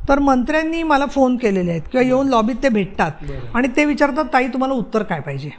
तर मंत्र्यांनी मला फोन केलेले आहेत किंवा येऊन लॉबीत ते भेटतात आणि ते विचारतात ताई तुम्हाला उत्तर काय पाहिजे,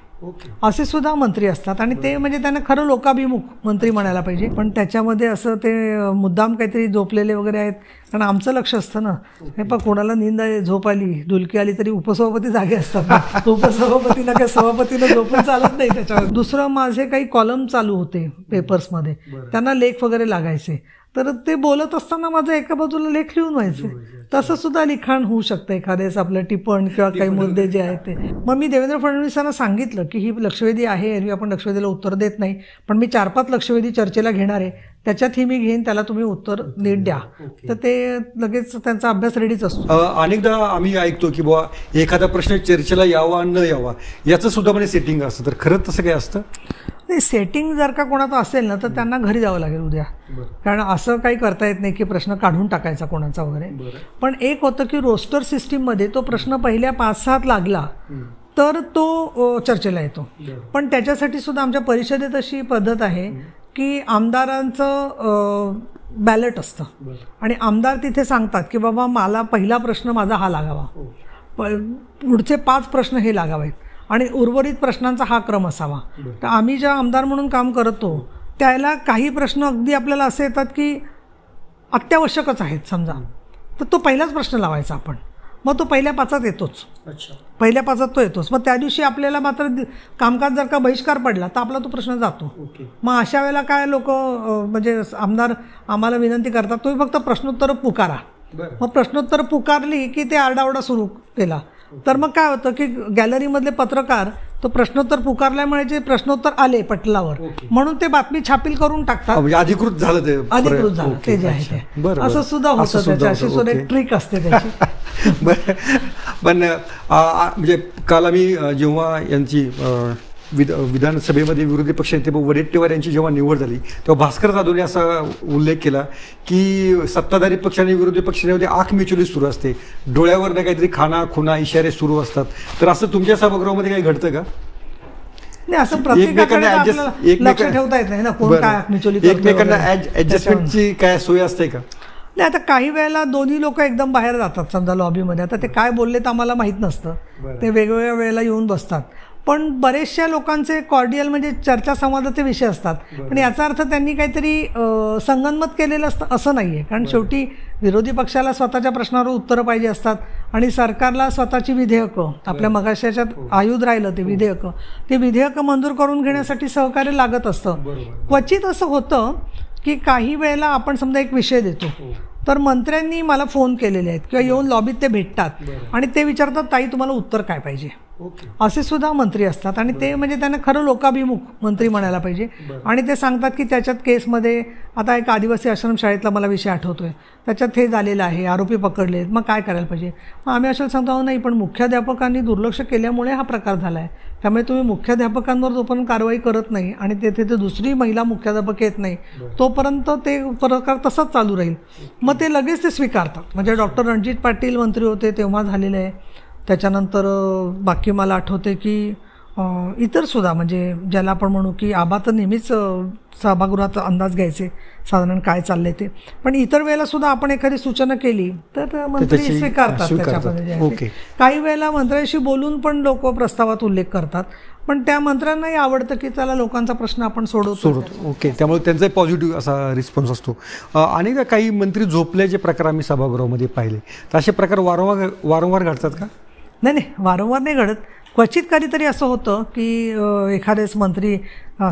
असे सुद्धा मंत्री असतात. आणि ते म्हणजे त्यांना खरं लोकाभिमुख मंत्री म्हणायला पाहिजे. पण त्याच्यामध्ये असं ते मुद्दाम काहीतरी झोपलेले वगैरे आहेत. कारण आमचं लक्ष असतं ना, हे पण कोणाला नींद झोप आली डुलकी आली तरी उपसभापती जागे असतात. उपसभापतीला काय सभापतीला झोपून चालत नाही. त्याच्यावर दुसरं माझे काही कॉलम चालू होते पेपर्समध्ये, त्यांना लेख वगैरे लागायचे. तर ते बोलत असताना माझं एका बाजूला लेख लिहून व्हायचे. तसं सुद्धा लिखाण होऊ शकतं एखाद्याच आपलं टिपण किंवा काही मुद्दे जे आहेत ते. मग मी देवेंद्र फडणवीसांना सांगितलं की ही लक्षवेधी आहे, एरवी आपण लक्षवेधीला उत्तर देत नाही, पण मी 4-5 लक्षवेधी चर्चेला घेणार आहे, त्याच्यात ही मी घेईन, त्याला तुम्ही उत्तर नीट द्या. तर ते लगेच त्यांचा अभ्यास रेडीच असतो. अनेकदा आम्ही ऐकतो की बाबा एखादा प्रश्न चर्चेला यावा न यावा याचं सुद्धा म्हणजे सेटिंग असतं, तर खरंच तसं काय असतं? नाही, सेटिंग जर का कोणाचं असेल ना तर त्यांना घरी जावं लागेल उद्या. कारण असं काही करता येत नाही की प्रश्न काढून टाकायचा कोणाचा वगैरे. पण एक होतं की रोस्टर सिस्टीममध्ये तो प्रश्न पहिल्या 5-6 लागला तर तो चर्चेला येतो. पण त्याच्यासाठी सुद्धा आमच्या परिषदेत अशी पद्धत आहे की आमदारांचं बॅलेट असतं आणि आमदार तिथे सांगतात की बाबा मला पहिला प्रश्न माझा हा लागावा, पुढचे 5 प्रश्न हे लागावेत आणि उर्वरित प्रश्नांचा हा क्रम असावा. तर आम्ही ज्या आमदार म्हणून काम करतो त्याला काही प्रश्न अगदी आपल्याला असे येतात की अत्यावश्यकच आहेत समजा, तर तो पहिलाच प्रश्न लावायचा आपण. मग तो पहिल्या 5 येतोच, पहिल्या 5 तो येतोच. मग त्या दिवशी आपल्याला मात्र कामकाज जर का बहिष्कार पडला तर आपला तो प्रश्न जातो. मग अशा वेळेला काय लोक म्हणजे आमदार आम्हाला विनंती करतात तुम्ही फक्त प्रश्नोत्तर पुकारा. मग प्रश्नोत्तर पुकारली की ते आरडाओरडा सुरू केला तर मग काय होतं की गॅलरीमधले पत्रकार तो प्रश्नोत्तर पुकारल्यामुळे जे प्रश्नोत्तर आले पटलावर म्हणून ते बातमी छापील करून टाकतात. अधिकृत झालं ते, अधिकृत झालं ते जे आहे ते. असं सुद्धा होतं, त्याच्या अशी सुद्धा एक ट्रिक असते त्याची. पण म्हणजे काल आम्ही जेव्हा यांची विधानसभेमध्ये विरोधी पक्ष नेते वडेट्टीवार यांची जेव्हा निवड झाली तेव्हा भास्कर जाधवने असा उल्लेख केला की सत्ताधारी पक्ष आणि विरोधी पक्षामध्ये आंख मिचोली सुरू असते, डोळ्यावरनं काहीतरी खाना खुना इशारे सुरू असतात. तर असं तुमच्या सभागृहामध्ये काही घडतं का? नाही, असं प्रत्येकाकडे लक्ष ठेवता येत नाही ना, कोण काय आंख मिचोली करतोय. एकमेकांना ऍडजस्टमेंटची काय सोय असते का? नाही, आता काही वेळेला दोन्ही लोक एकदम बाहेर जातात समजा लॉबीमध्ये. आता ते काय बोलले तर आम्हाला माहीत नसतं, ते वेगवेगळ्या वेळेला येऊन बसतात. पण बरेचशा लोकांचे कॉर्डियल म्हणजे चर्चासंवादाचे विषय असतात. पण याचा अर्थ त्यांनी काहीतरी संगनमत केलेलं असतं असं नाही आहे. कारण शेवटी विरोधी पक्षाला स्वतःच्या प्रश्नावर उत्तरं पाहिजे असतात आणि सरकारला स्वतःची विधेयकं, आपल्या मगाशाच्यात आयुध राहिलं ते विधेयकं मंजूर करून घेण्यासाठी सहकार्य लागत असतं. क्वचित असं होतं की काही वेळेला आपण समजा एक विषय देतो तर मंत्र्यांनी मला फोन केलेले आहेत किंवा येऊन लॉबीत ते भेटतात आणि ते विचारतात ताई तुम्हाला उत्तर काय पाहिजे, असे सुद्धा मंत्री असतात. आणि ते म्हणजे त्यांना खरं लोकाभिमुख मंत्री म्हणायला पाहिजे. आणि ते सांगतात की त्याच्यात केसमध्ये आता एक आदिवासी आश्रमशाळेतला मला विषय आठवतोय, त्याच्यात हे झालेलं आहे, आरोपी पकडलेत, मग काय करायला पाहिजे. मग आम्ही अशाला सांगतो नाही पण मुख्याध्यापकांनी दुर्लक्ष केल्यामुळे हा प्रकार झाला आहे, त्यामुळे तुम्ही मुख्याध्यापकांवर जोपर्यंत कारवाई करत नाही आणि तेथे ते दुसरी महिला मुख्याध्यापक येत नाही तोपर्यंत ते प्रकार तसाच चालू राहील. मग ते लगेच ते स्वीकारतात. म्हणजे डॉक्टर रणजित पाटील मंत्री होते तेव्हा झालेलं आहे. त्याच्यानंतर बाकी मला आठवते की इतरसुद्धा म्हणजे ज्याला आपण म्हणू की आबा तर नेहमीच सभागृहाचा अंदाज घ्यायचे साधारण काय चाललंय ते, पण इतर वेळेला सुद्धा आपण एखादी सूचना केली तर मंत्री स्वीकारतात. त्याच्यामध्ये काही वेळेला मंत्र्यांशी बोलून पण लोक प्रस्तावात उल्लेख करतात, पण त्या मंत्र्यांनाही आवडतं की त्याला लोकांचा प्रश्न आपण सोडवतो. ओके, त्यामुळे त्यांचा पॉझिटिव्ह असा रिस्पॉन्स असतो. आणि काही मंत्री झोपल्याचे प्रकार आम्ही सभागृहामध्ये पाहिले, तर असे प्रकार वारंवार घडतात का? नाही, वारंवार नाही घडत. क्वचित कधीतरी असं होतं की एखादेच मंत्री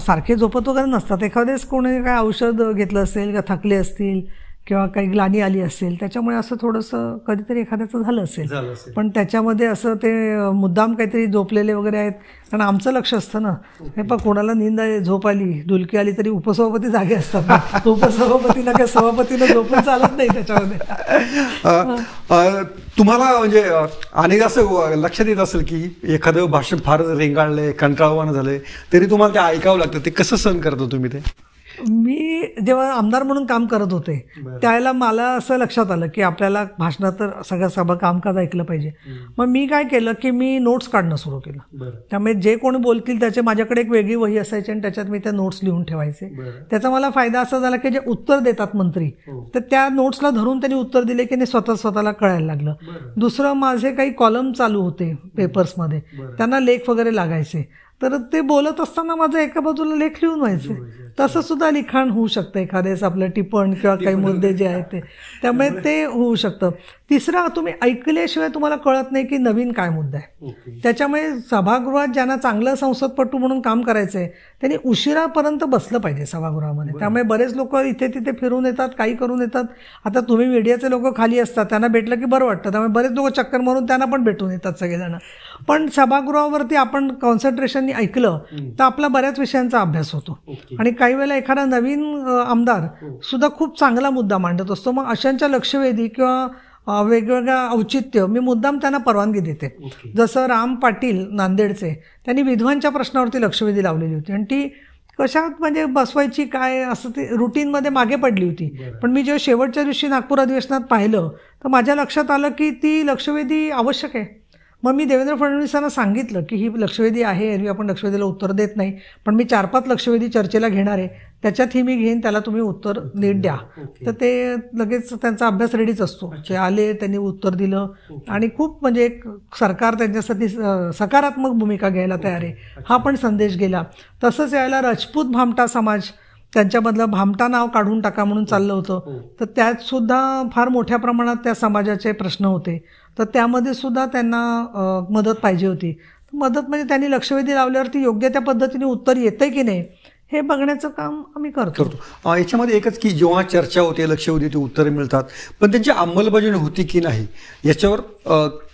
सारखे झोपत वगैरे नसतात. एखादेच कोणी काय औषध घेतलं असेल किंवा थकले असतील किंवा काही ग्लानी आली असेल त्याच्यामुळे असं थोडंसं कधीतरी एखाद्याचं झालं असेल. पण त्याच्यामध्ये असं ते मुद्दाम काहीतरी झोपलेले वगैरे आहेत. कारण आमचं लक्ष असतं ना, हे पण कोणाला नींद झोप आली डुलकी आली तरी उपसभापती जागे असतात. उपसभापतीला काय सभापतीला झोपून चालत नाही त्याच्यामध्ये. तुम्हाला म्हणजे आणि असं लक्षात येत असेल की एखादं भाषण फारच रेंगाळलंय, कंटाळवाणं झालंय, तरी तुम्हाला ते ऐकावं लागतं, ते कसं सहन करता तुम्ही ते? मी मी जेव्हा आमदार म्हणून काम करत होते त्यावेळेला मला असं लक्षात आलं की आपल्याला भाषणात तर सगळं सभा कामकाज ऐकलं पाहिजे. मग मी काय केलं की मी नोट्स काढणं सुरू केलं. त्यामुळे जे कोणी बोलतील त्याचे माझ्याकडे एक वेगळी वही असायची आणि त्याच्यात मी त्या नोट्स लिहून ठेवायचे. त्याचा मला फायदा असा झाला की जे उत्तर देतात मंत्री तर त्या नोट्सला धरून त्यांनी उत्तर दिले की नाही स्वतःला कळायला लागलं. दुसरं माझे काही कॉलम चालू होते पेपर्समध्ये, त्यांना लेख वगैरे लागायचे, तर ते बोलत असताना माझं एका बाजूला लेख लिहून व्हायचे. तसं सुद्धा लिखाण होऊ शकतं एखाद्याच आपलं टिपण किंवा काही मुद्दे जे आहेत ते, त्यामुळे ते होऊ शकतं. तिसरा, तुम्ही ऐकल्याशिवाय तुम्हाला कळत नाही की नवीन काय मुद्दा आहे. त्याच्यामुळे सभागृहात ज्यांना चांगलं संसदपटू म्हणून काम करायचं आहे त्यांनी उशिरापर्यंत बसलं पाहिजे सभागृहामध्ये. त्यामुळे बरेच लोक इथे तिथे फिरून येतात, काही करून येतात. आता तुम्ही मीडियाचे लोक खाली असतात, त्यांना भेटलं की बरं वाटतं, त्यामुळे बरेच लोक चक्कर मारून त्यांना पण भेटून येतात सगळेजण. पण सभागृहावरती आपण कॉन्सन्ट्रेशननी ऐकलं तर आपला बऱ्याच विषयांचा अभ्यास होतो. आणि काही वेळेला एखादा नवीन आमदार सुद्धा खूप चांगला मुद्दा मांडत असतो. मग अशांच्या लक्षवेधी किंवा वेगवेगळ्या औचित्य मी मुद्दाम त्यांना परवानगी देते. जसं राम पाटील नांदेडचे, त्यांनी विधवांच्या प्रश्नावरती लक्षवेधी लावलेली होती आणि ती कशात म्हणजे बसवायची काय असं ते रुटीनमध्ये मागे पडली होती. पण मी जेव्हा शेवटच्या दिवशी नागपूर अधिवेशनात पाहिलं तर माझ्या लक्षात आलं की ती लक्षवेधी आवश्यक आहे. मग मी देवेंद्र फडणवीसांना सांगितलं की ही लक्षवेधी आहे, एरवी आपण लक्षवेधीला उत्तर देत नाही, पण मी 4-5 लक्षवेधी चर्चेला घेणार आहे, त्याच्यातही मी घेईन, त्याला तुम्ही उत्तर नीट द्या. तर ते लगेच त्यांचा अभ्यास रेडीच असतो. ते आले, त्यांनी उत्तर दिलं आणि खूप म्हणजे एक सरकार त्यांच्यासाठी सकारात्मक भूमिका घ्यायला तयार आहे हा पण संदेश गेला. तसंच यायला राजपूत भामटा समाज, त्यांच्यामधलं भामटा नाव काढून टाका म्हणून चाललं होतं, तर त्यात सुद्धा फार मोठ्या प्रमाणात त्या समाजाचे प्रश्न होते. तर त्यामध्ये सुद्धा त्यांना मदत पाहिजे होती. मदत म्हणजे त्यांनी लक्षवेधी लावल्यावरती योग्य त्या पद्धतीने उत्तर येतंय की नाही हे बघण्याचं काम आम्ही करतो. याच्यामध्ये एकच की जेव्हा चर्चा होते, लक्षवेधीची उत्तरं मिळतात, पण त्यांची अंमलबजावणी होती की नाही याच्यावर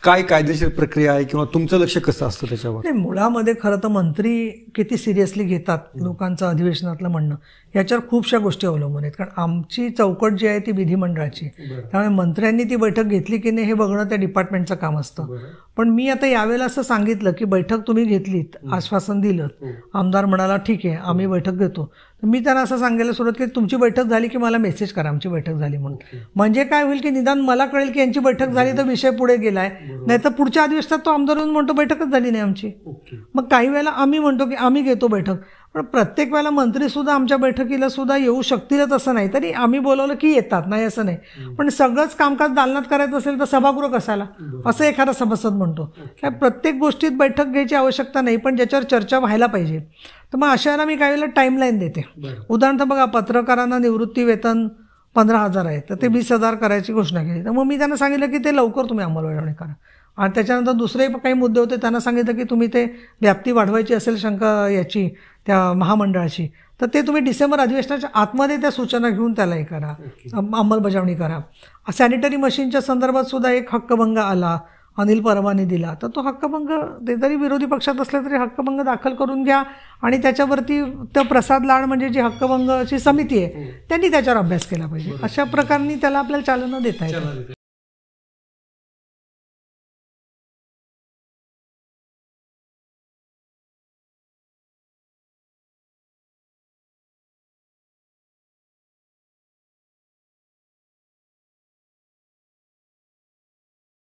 काय कायदेशीर प्रक्रिया आहे किंवा तुमचं लक्ष कसं असतं त्याच्यावर? नाही, मुळामध्ये खरं तर मंत्री किती सिरियसली घेतात लोकांचं अधिवेशनातलं म्हणणं याच्यावर खूपशा गोष्टी अवलंबून आहेत. कारण आमची चौकट जी आहे ती विधिमंडळाची, त्यामुळे मंत्र्यांनी ती बैठक घेतली की नाही हे बघणं त्या डिपार्टमेंटचं काम असतं. पण मी आता यावेळेला असं सांगितलं की बैठक तुम्ही घेतलीत, आश्वासन दिलं, आमदार म्हणाला ठीक आहे आम्ही बैठक घेतो, तर मी त्यांना असं सांगायला सुरुवात की तुमची बैठक झाली की मला मेसेज करा आमची बैठक झाली म्हणून. म्हणजे काय होईल की निदान मला कळेल की यांची बैठक झाली तर विषय पुढे गेलाय, नाही तर पुढच्या अधिवेशनात तो आमदार येऊन म्हणतो बैठकच झाली नाही आमची. मग काही वेळेला आम्ही म्हणतो की आम्ही घेतो बैठक, पण प्रत्येक वेळेला मंत्री सुद्धा आमच्या बैठकीला सुद्धा येऊ शकतीलच असं नाही. तरी आम्ही बोलवलं की येतात, नाही असं नाही. पण सगळंच कामकाज दालनात करायचं असेल तर सभागृह कसायला असं एखादा सभासद म्हणतो. प्रत्येक गोष्टीत बैठक घ्यायची आवश्यकता नाही, पण ज्याच्यावर चर्चा व्हायला पाहिजे. तर मग अशाला मी काही वेळेला टाईमलाईन देते. उदाहरणार्थ बघा, पत्रकारांना निवृत्ती वेतन 15,000 आहे, तर ते 20,000 करायची घोषणा केली. तर मग मी त्यांना सांगितलं की ते लवकर तुम्ही अंमलबजावणी करा. आणि त्याच्यानंतर दुसरे काही मुद्दे होते, त्यांना सांगितलं की तुम्ही ते व्याप्ती वाढवायची असेल शंका याची त्या महामंडळाची, तर ते तुम्ही डिसेंबर अधिवेशनाच्या आतमध्ये त्या सूचना घेऊन त्याला हे करा, अंमलबजावणी करा. सॅनिटरी मशीनच्या संदर्भात सुद्धा एक हक्कभंग आला, अनिल परवाने दिला, तर तो हक्कभंग ते जरी विरोधी पक्षात असले तरी हक्कभंग दाखल करून घ्या आणि त्याच्यावरती त्या प्रसाद लाड म्हणजे जी हक्कभंगाची समिती आहे त्यांनी त्याच्यावर अभ्यास केला पाहिजे. अशा प्रकारे त्याला आपल्याला चालना देता येते.